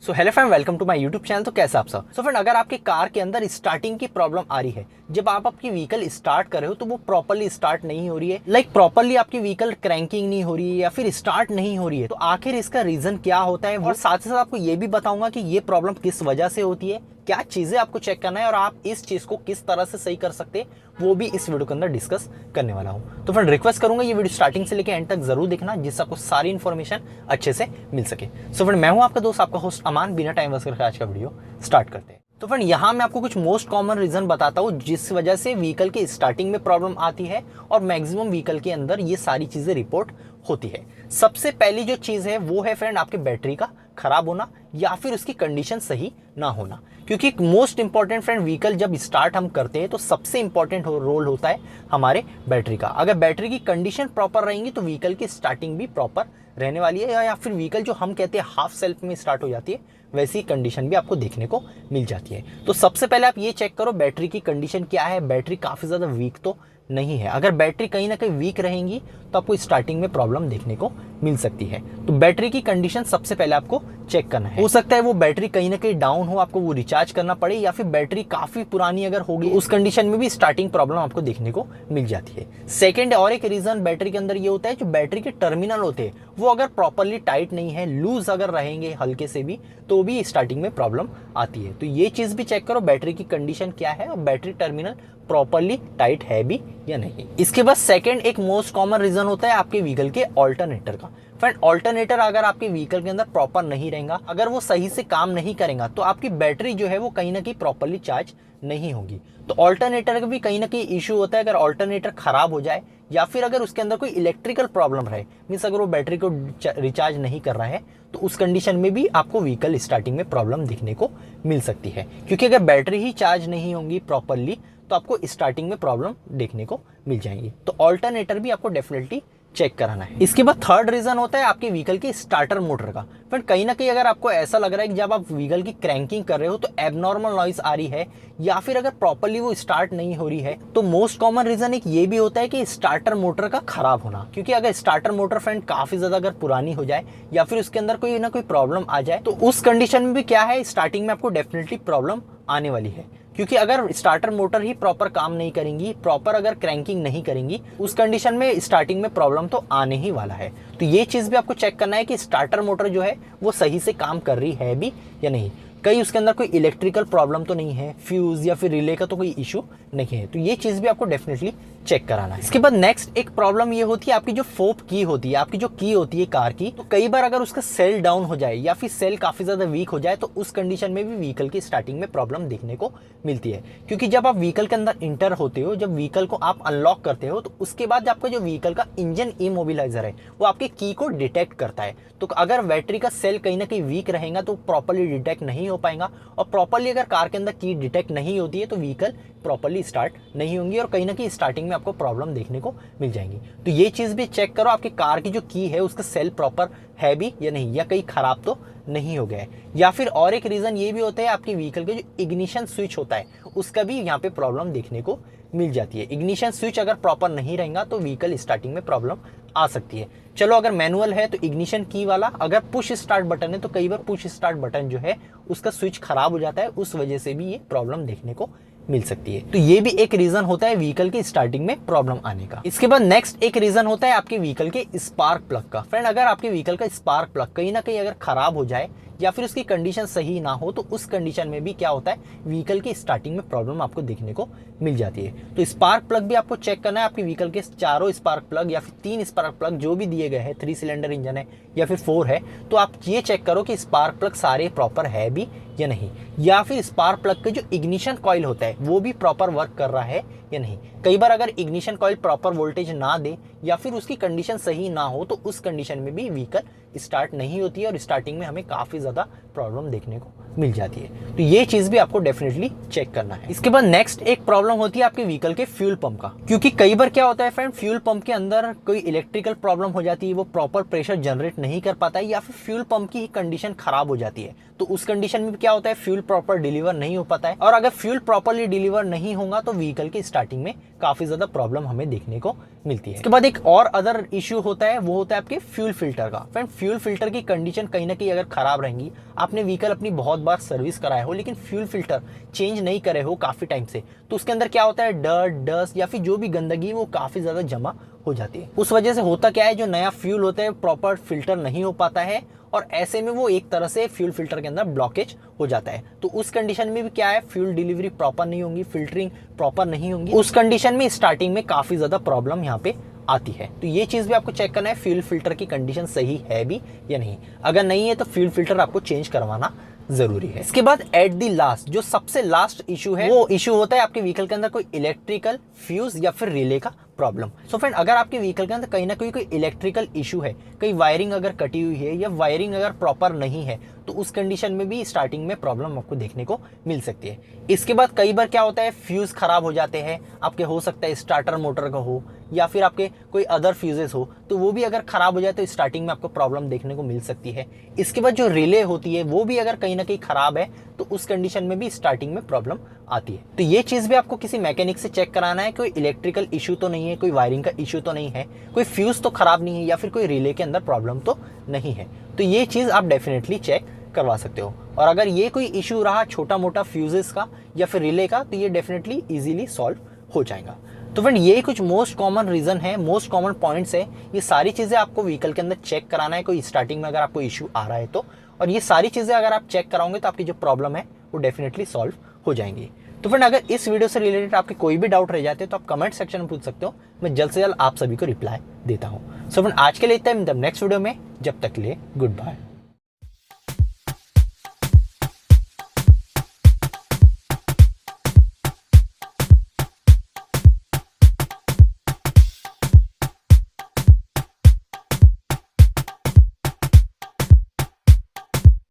So hello friend, welcome to my YouTube channel. तो कैसे आप सब। सो फ्रेंड, अगर आपके कार के अंदर स्टार्टिंग की प्रॉब्लम आ रही है, जब आप आपकी व्हीकल स्टार्ट कर रहे हो तो वो प्रॉपर्ली स्टार्ट नहीं हो रही है, प्रॉपर्ली आपकी व्हीकल क्रैंकिंग नहीं हो रही है या फिर स्टार्ट नहीं हो रही है, तो आखिर इसका रीजन क्या होता है, और साथ ही साथ आपको ये भी बताऊंगा कि ये प्रॉब्लम किस वजह से होती है, क्या चीजें आपको चेक करना है और आप इस चीज को किस तरह से सही कर सकते हैं, वो भी इस वीडियो के अंदर डिस्कस करने वाला हूं। तो फ्रेंड, रिक्वेस्ट करूंगा ये वीडियो स्टार्टिंग से लेकर एंड तक जरूर देखना, जिससे आपको सारी इन्फॉर्मेशन अच्छे से मिल सके। सो फ्रेंड, मैं हूं आपका दोस्त, आपका होस्ट अमान। बिना टाइम वेस्ट करके आज का वीडियो स्टार्ट करते हैं। तो फ्रेंड, यहाँ मैं आपको कुछ मोस्ट कॉमन रीजन बताता हूँ जिस वजह से व्हीकल के स्टार्टिंग में प्रॉब्लम आती है और मैक्सिमम व्हीकल के अंदर ये सारी चीजें रिपोर्ट होती है। सबसे पहली जो चीज है वो है फ्रेंड आपके बैटरी का खराब होना या फिर उसकी कंडीशन सही ना होना। क्योंकि मोस्ट इंपॉर्टेंट फ्रेंड, व्हीकल जब स्टार्ट हम करते हैं तो सबसे इंपॉर्टेंट रोल होता है हमारे बैटरी का। अगर बैटरी की कंडीशन प्रॉपर रहेंगी तो व्हीकल की स्टार्टिंग भी प्रॉपर रहने वाली है, या फिर व्हीकल जो हम कहते हैं हाफ सेल्फ में स्टार्ट हो जाती है, वैसी कंडीशन भी आपको देखने को मिल जाती है। तो सबसे पहले आप ये चेक करो बैटरी की कंडीशन क्या है, बैटरी काफी ज्यादा वीक तो नहीं है। अगर बैटरी कहीं ना कहीं वीक रहेंगी तो आपको स्टार्टिंग में प्रॉब्लम देखने को मिल सकती है। तो बैटरी की कंडीशन सबसे पहले आपको चेक करना है। हो सकता है वो बैटरी कहीं ना कहीं डाउन हो, आपको वो रिचार्ज करना पड़े, या फिर बैटरी काफी पुरानी अगर होगी उस कंडीशन में भी स्टार्टिंग प्रॉब्लम आपको देखने को मिल जाती है। सेकंड और एक रीजन बैटरी के अंदर ये होता है, जो बैटरी के टर्मिनल होते हैं वो अगर प्रॉपरली टाइट नहीं है, लूज अगर रहेंगे हल्के से भी, तो भी स्टार्टिंग में प्रॉब्लम आती है। तो ये चीज भी चेक करो बैटरी की कंडीशन क्या है और बैटरी टर्मिनल प्रॉपरली टाइट है भी या नहीं। इसके बाद सेकंड एक मोस्ट कॉमन रीजन होता है आपके व्हीकल के ऑल्टरनेटर का। फ्रेंड, ऑल्टरनेटर अगर आपके व्हीकल के अंदर प्रॉपर नहीं रहेगा, अगर वो सही से काम नहीं करेगा, तो आपकी बैटरी जो है वो कहीं ना कहीं प्रॉपरली चार्ज नहीं होगी। तो ऑल्टरनेटर का भी कहीं ना कहीं इशू होता है। अगर ऑल्टरनेटर खराब हो जाए या फिर अगर उसके अंदर कोई इलेक्ट्रिकल प्रॉब्लम रहे, मीन्स अगर वो बैटरी को रिचार्ज नहीं कर रहा है, तो उस कंडीशन में भी आपको व्हीकल स्टार्टिंग में प्रॉब्लम देखने को मिल सकती है। क्योंकि अगर बैटरी ही चार्ज नहीं होंगी प्रॉपरली तो आपको स्टार्टिंग में प्रॉब्लम देखने को मिल जाएंगी। तो ऑल्टरनेटर भी आपको डेफिनेटली चेक कराना है। इसके बाद थर्ड रीजन होता है आपके व्हीकल के स्टार्टर मोटर का। फ्रेंड, कहीं ना कहीं अगर आपको ऐसा लग रहा है कि जब आप व्हीकल की क्रैंकिंग कर रहे हो तो एबनॉर्मल नॉइस आ रही है, या फिर अगर प्रॉपर्ली वो स्टार्ट नहीं हो रही है, तो मोस्ट कॉमन रीजन एक ये भी होता है कि स्टार्टर मोटर का खराब होना। क्योंकि अगर स्टार्टर मोटर फ्रेंड काफी ज्यादा अगर पुरानी हो जाए या फिर उसके अंदर कोई ना कोई प्रॉब्लम आ जाए, तो उस कंडीशन में भी क्या है, स्टार्टिंग में आपको डेफिनेटली प्रॉब्लम आने वाली है। क्योंकि अगर स्टार्टर मोटर ही प्रॉपर काम नहीं करेंगी, प्रॉपर अगर क्रैंकिंग नहीं करेंगी, उस कंडीशन में स्टार्टिंग में प्रॉब्लम तो आने ही वाला है। तो ये चीज भी आपको चेक करना है कि स्टार्टर मोटर जो है वो सही से काम कर रही है भी या नहीं, कहीं उसके अंदर कोई इलेक्ट्रिकल प्रॉब्लम तो नहीं है, फ्यूज या फिर रिले का तो कोई इशू नहीं है। तो ये चीज भी आपको डेफिनेटली चेक कराना है। इसके बाद नेक्स्ट एक प्रॉब्लम ये होती है आपकी जो फोब की होती है, आपकी जो की होती है कार की, तो कई बार अगर उसका सेल डाउन हो जाए या फिर सेल काफी ज्यादा वीक हो जाए, तो उस कंडीशन में भी व्हीकल की स्टार्टिंग में प्रॉब्लम देखने को मिलती है। क्योंकि जब आप व्हीकल के अंदर इंटर होते हो, जब व्हीकल को आप अनलॉक करते हो, तो उसके बाद आपका जो व्हीकल का इंजन इमोबिलाइजर है वो आपके की को डिटेक्ट करता है। तो अगर बैटरी का सेल कहीं ना कहीं वीक रहेगा तो प्रॉपरली डिटेक्ट नहीं हो पाएगा, और प्रॉपरली अगर कार के अंदर की डिटेक्ट नहीं होती है तो व्हीकल प्रॉपरली स्टार्ट नहीं होंगी और कहीं ना कहीं स्टार्टिंग में आपको प्रॉब्लम देखने को मिल जाएंगी। तो ये चीज भी चेक करो आपकी कार की जो की है उसका सेल प्रॉपर है भी या नहीं, या कहीं खराब तो नहीं हो गया है। या फिर और एक रीजन ये भी होता है आपकी व्हीकल के जो इग्निशन स्विच होता है उसका भी यहाँ पे प्रॉब्लम देखने को मिल जाती है। इग्निशन स्विच अगर प्रॉपर नहीं रहेगा तो व्हीकल स्टार्टिंग में प्रॉब्लम आ सकती है। चलो, अगर मैनुअल है तो इग्निशन की वाला, अगर पुश स्टार्ट बटन है तो कई बार पुश स्टार्ट बटन जो है उसका स्विच खराब हो जाता है, उस वजह से भी ये प्रॉब्लम देखने को मिल सकती है। तो ये भी एक रीजन होता है व्हीकल की स्टार्टिंग में प्रॉब्लम आने का। इसके बाद नेक्स्ट एक रीजन होता है आपके व्हीकल के स्पार्क प्लग का। फ्रेंड, अगर आपके व्हीकल का स्पार्क प्लग कहीं ना कहीं अगर खराब हो जाए या फिर उसकी कंडीशन सही ना हो, तो उस कंडीशन में भी क्या होता है, व्हीकल की स्टार्टिंग में प्रॉब्लम आपको देखने को मिल जाती है। तो स्पार्क प्लग भी आपको चेक करना है। आपके व्हीकल के चारों स्पार्क प्लग या फिर 3 स्पार्क प्लग जो भी दिए गए हैं, 3 सिलेंडर इंजन है या फिर 4 है, तो आप ये चेक करो कि स्पार्क प्लग सारे प्रॉपर है भी या नहीं, या फिर स्पार्क प्लग के जो इग्निशन कॉइल होता है वो भी प्रॉपर वर्क कर रहा है या नहीं। कई बार अगर इग्निशन कॉइल प्रॉपर वोल्टेज ना दे या फिर उसकी कंडीशन सही ना हो, तो उस कंडीशन में भी व्हीकल स्टार्ट नहीं होती है और स्टार्टिंग में हमें काफी ज्यादा प्रॉब्लम देखने को मिल जाती है। तो ये चीज भी आपको डेफिनेटली चेक करना है। इसके बाद नेक्स्ट एक प्रॉब्लम होती है आपके व्हीकल के फ्यूल पंप का। क्योंकि कई बार क्या होता है फ्रेंड, फ्यूल पंप के अंदर कोई इलेक्ट्रिकल प्रॉब्लम हो जाती है, वो प्रॉपर प्रेशर जनरेट नहीं कर पाता है, या फिर फ्यूल पंप की ही कंडीशन खराब हो जाती है। तो उस कंडीशन में क्या होता है, फ्यूल प्रॉपर डिलीवर नहीं हो पाता है, और अगर फ्यूल प्रॉपरली डिलीवर नहीं होगा तो व्हीकल की स्टार्टिंग में काफी ज्यादा प्रॉब्लम हमें देखने को मिलती है। इसके बाद एक और अदर इश्यू होता है, वो होता है आपके फ्यूल फिल्टर का। फ्रेंड, फ्यूल फिल्टर की कंडीशन कहीं ना कहीं अगर खराब रहेंगी, आपने व्हीकल अपनी बहुत बार सर्विस कराया हो लेकिन फ्यूल फिल्टर चेंज नहीं करे हो काफी टाइम से, तो उसके अंदर क्या होता है, डर्ट, डस्ट या फिर जो भी गंदगी वो काफी ज्यादा जमा हो जाती है। उस वजह से होता क्या है, जो नया फ्यूल होता है प्रॉपर फिल्टर नहीं हो पाता है, और ऐसे में वो एक तरह से फ्यूल फिल्टर के अंदर ब्लॉकेज हो जाता है। तो उस कंडीशन में भी क्या है, फ्यूल डिलीवरी प्रॉपर नहीं होगी, फिल्टरिंग प्रॉपर नहीं होगी, उस कंडीशन में स्टार्टिंग में काफी ज्यादा प्रॉब्लम यहाँ पे आती है। तो ये चीज भी आपको चेक करना है, फ्यूल फिल्टर की कंडीशन सही है भी या नहीं। अगर नहीं है तो फ्यूल फिल्टर आपको चेंज करवाना जरूरी है। इसके बाद एट द लास्ट, जो सबसे लास्ट इशू है, वो इशू होता है आपके व्हीकल के अंदर कोई इलेक्ट्रिकल फ्यूज या फिर रिले का प्रॉब्लम। सो फ्रेंड, अगर आपके व्हीकल के अंदर कहीं ना कहीं कोई इलेक्ट्रिकल इशू है, कहीं वायरिंग अगर कटी हुई है या वायरिंग अगर प्रॉपर नहीं है, तो उस कंडीशन में भी स्टार्टिंग में प्रॉब्लम आपको देखने को मिल सकती है। इसके बाद कई बार क्या होता है, फ्यूज खराब हो जाते हैं आपके, हो सकता है स्टार्टर मोटर का हो या फिर आपके कोई अदर फ्यूजेस हो, तो वो भी अगर खराब हो जाए तो स्टार्टिंग में आपको प्रॉब्लम देखने को मिल सकती है। इसके बाद जो रिले होती है वो भी अगर कहीं ना कहीं खराब है, तो उस कंडीशन में भी स्टार्टिंग में प्रॉब्लम आती है। तो ये चीज भी आपको किसी मैकेनिक से चेक कराना है, कोई इलेक्ट्रिकल इशू तो नहीं है, कोई वायरिंग का इशू तो नहीं है, कोई फ्यूज तो खराब नहीं है, या फिर कोई रिले के अंदर प्रॉब्लम तो नहीं है। तो ये चीज आप डेफिनेटली चेक करवा सकते हो। और अगर ये कोई इशू रहा छोटा मोटा फ्यूजेस का या फिर रिले का, तो ये डेफिनेटली इजीली सॉल्व हो जाएगा। तो फ्रेंड, ये कुछ मोस्ट कॉमन रीजन है, मोस्ट कॉमन पॉइंट्स है, ये सारी चीजें आपको व्हीकल के अंदर चेक कराना है, कोई स्टार्टिंग में अगर आपको इशू आ रहा है तो। और ये सारी चीजें अगर आप चेक कराओगे तो आपकी जो प्रॉब्लम है वो डेफिनेटली सॉल्व हो जाएंगी। तो फ्रेंड, अगर इस वीडियो से रिलेटेड आपके कोई भी डाउट रह जाते हैं तो आप कमेंट सेक्शन में पूछ सकते हो, मैं जल्द से जल्द आप सभी को रिप्लाई देता हूँ। सो फ्रेंड, आज के लिए इतना ही, नेक्स्ट वीडियो में, जब तक के लिए गुड बाय।